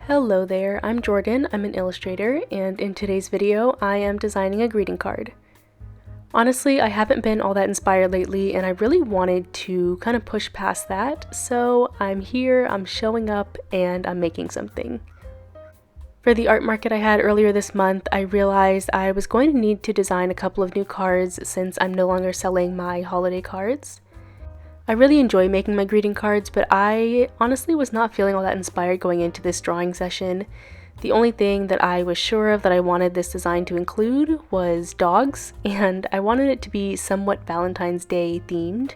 Hello there, I'm Jordyn, I'm an illustrator, and in today's video I am designing a greeting card. Honestly, I haven't been all that inspired lately and I really wanted to kind of push past that, so I'm here, I'm showing up, and I'm making something. For the art market I had earlier this month, I realized I was going to need to design a couple of new cards since I'm no longer selling my holiday cards. I really enjoy making my greeting cards, but I honestly was not feeling all that inspired going into this drawing session. The only thing that I was sure of that I wanted this design to include was dogs, and I wanted it to be somewhat Valentine's Day themed,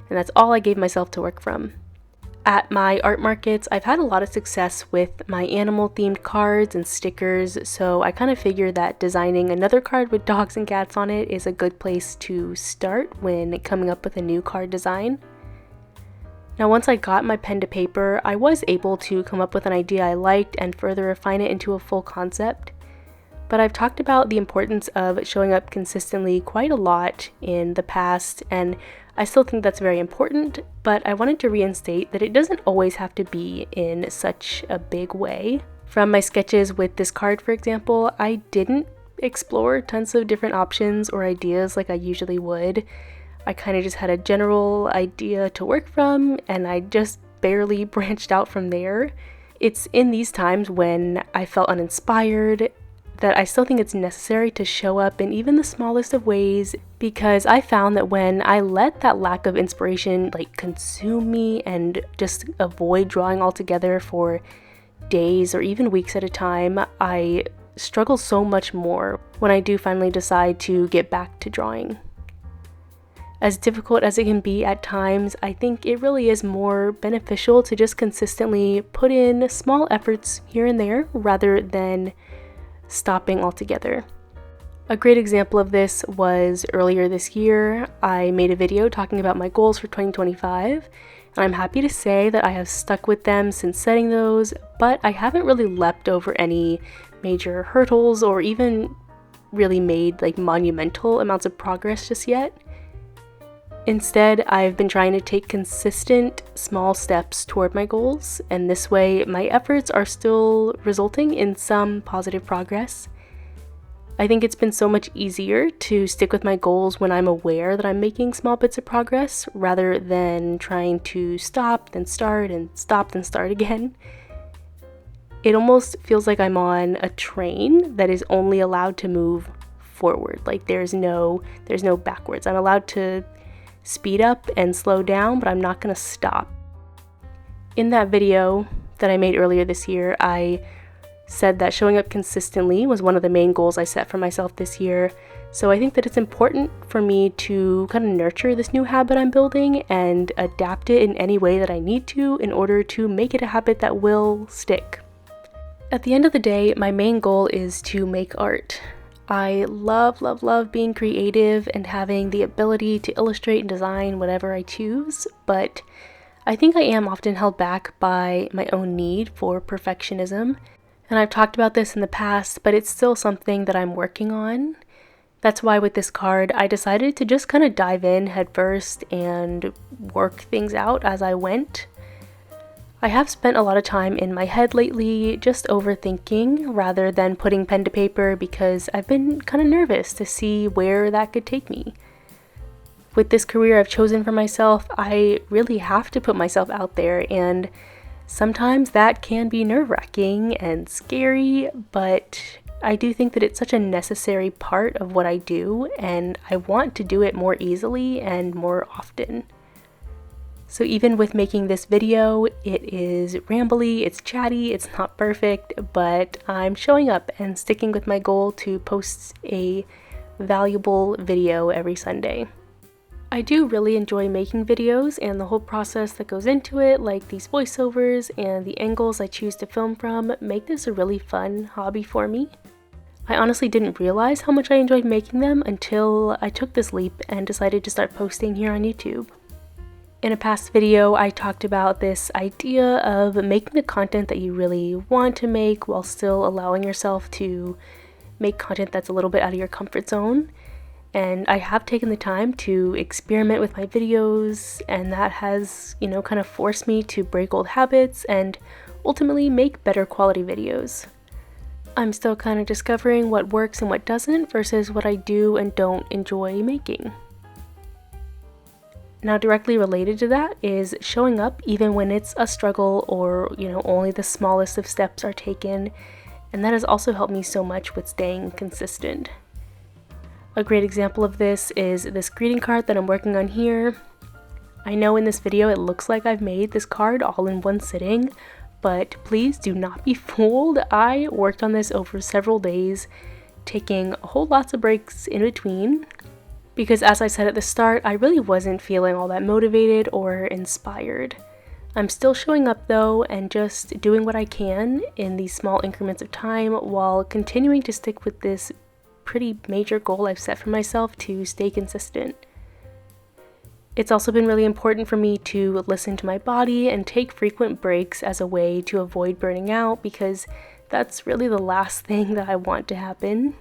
and that's all I gave myself to work from. At my art markets, I've had a lot of success with my animal themed cards and stickers, so I kind of figured that designing another card with dogs and cats on it is a good place to start when coming up with a new card design. Now once I got my pen to paper, I was able to come up with an idea I liked and further refine it into a full concept. But I've talked about the importance of showing up consistently quite a lot in the past, and I still think that's very important, but I wanted to reinstate that it doesn't always have to be in such a big way. From my sketches with this card, for example, I didn't explore tons of different options or ideas like I usually would. I kind of just had a general idea to work from, and I just barely branched out from there. It's in these times when I felt uninspired that I still think it's necessary to show up in even the smallest of ways, because I found that when I let that lack of inspiration consume me and just avoid drawing altogether for days or even weeks at a time, I struggle so much more when I do finally decide to get back to drawing. As difficult as it can be at times, I think it really is more beneficial to just consistently put in small efforts here and there rather than stopping altogether. A great example of this was earlier this year. I made a video talking about my goals for 2025, and I'm happy to say that I have stuck with them since setting those, but I haven't really leapt over any major hurdles or even really made monumental amounts of progress just yet. Instead, I've been trying to take consistent, small steps toward my goals, and this way my efforts are still resulting in some positive progress. I think it's been so much easier to stick with my goals when I'm aware that I'm making small bits of progress, rather than trying to stop, then start, and stop, then start again. It almost feels like I'm on a train that is only allowed to move forward. There's no backwards. I'm allowed to speed up and slow down, but I'm not going to stop. In that video that I made earlier this year, I said that showing up consistently was one of the main goals I set for myself this year. So I think that it's important for me to kind of nurture this new habit I'm building and adapt it in any way that I need to in order to make it a habit that will stick. At the end of the day, my main goal is to make art. I love being creative and having the ability to illustrate and design whatever I choose, but I think I am often held back by my own need for perfectionism. And I've talked about this in the past, but it's still something that I'm working on. That's why with this card, I decided to just kind of dive in headfirst and work things out as I went. I have spent a lot of time in my head lately, just overthinking rather than putting pen to paper, because I've been kind of nervous to see where that could take me. With this career I've chosen for myself, I really have to put myself out there, and sometimes that can be nerve-wracking and scary, but I do think that it's such a necessary part of what I do, and I want to do it more easily and more often. So even with making this video, it is rambly, it's chatty, it's not perfect, but I'm showing up and sticking with my goal to post a valuable video every Sunday. I do really enjoy making videos and the whole process that goes into it, like these voiceovers and the angles I choose to film from, make this a really fun hobby for me. I honestly didn't realize how much I enjoyed making them until I took this leap and decided to start posting here on YouTube. In a past video, I talked about this idea of making the content that you really want to make while still allowing yourself to make content that's a little bit out of your comfort zone. And I have taken the time to experiment with my videos, and that has, kind of forced me to break old habits and ultimately make better quality videos. I'm still kind of discovering what works and what doesn't versus what I do and don't enjoy making. Now, directly related to that is showing up even when it's a struggle or, only the smallest of steps are taken, and that has also helped me so much with staying consistent. A great example of this is this greeting card that I'm working on here. I know in this video it looks like I've made this card all in one sitting, but please do not be fooled. I worked on this over several days, taking a whole lots of breaks in between, because as I said at the start, I really wasn't feeling all that motivated or inspired. I'm still showing up though and just doing what I can in these small increments of time while continuing to stick with this pretty major goal I've set for myself to stay consistent. It's also been really important for me to listen to my body and take frequent breaks as a way to avoid burning out, because that's really the last thing that I want to happen.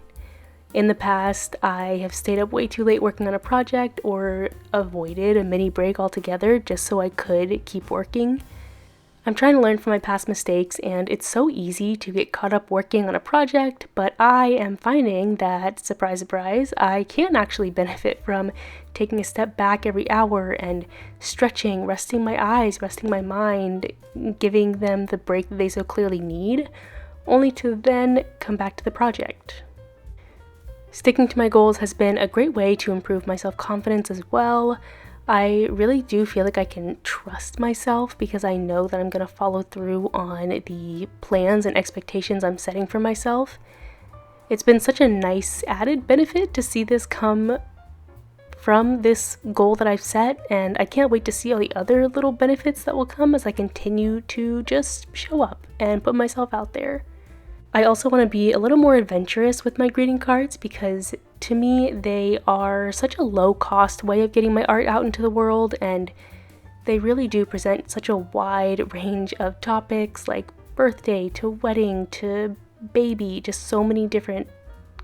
In the past, I have stayed up way too late working on a project or avoided a mini break altogether just so I could keep working. I'm trying to learn from my past mistakes, and it's so easy to get caught up working on a project, but I am finding that, surprise, surprise, I can actually benefit from taking a step back every hour and stretching, resting my eyes, resting my mind, giving them the break that they so clearly need, only to then come back to the project. Sticking to my goals has been a great way to improve my self-confidence as well. I really do feel like I can trust myself because I know that I'm going to follow through on the plans and expectations I'm setting for myself. It's been such a nice added benefit to see this come from this goal that I've set, and I can't wait to see all the other little benefits that will come as I continue to just show up and put myself out there. I also want to be a little more adventurous with my greeting cards because to me they are such a low-cost way of getting my art out into the world, and they really do present such a wide range of topics like birthday to wedding to baby, just so many different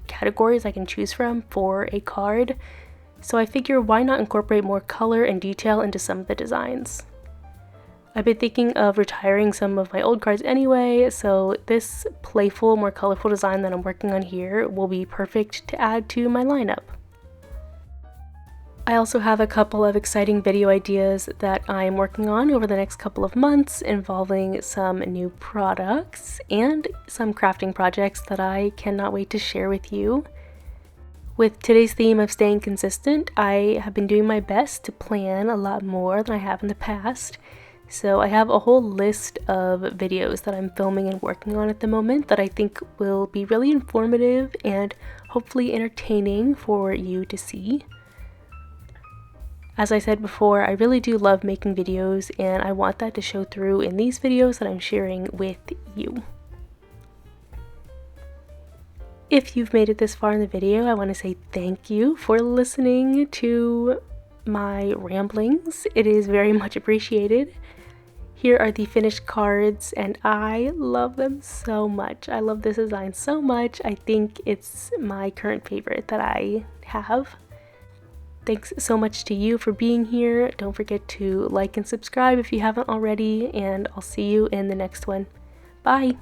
categories I can choose from for a card. So I figure why not incorporate more color and detail into some of the designs. I've been thinking of retiring some of my old cards anyway, so this playful, more colorful design that I'm working on here will be perfect to add to my lineup. I also have a couple of exciting video ideas that I'm working on over the next couple of months involving some new products and some crafting projects that I cannot wait to share with you. With today's theme of staying consistent, I have been doing my best to plan a lot more than I have in the past. So I have a whole list of videos that I'm filming and working on at the moment that I think will be really informative and hopefully entertaining for you to see. As I said before, I really do love making videos, and I want that to show through in these videos that I'm sharing with you. If you've made it this far in the video, I want to say thank you for listening to my ramblings. It is very much appreciated. Here are the finished cards, and I love them so much. I love this design so much. I think it's my current favorite that I have. Thanks so much to you for being here. Don't forget to like and subscribe if you haven't already, and I'll see you in the next one. Bye!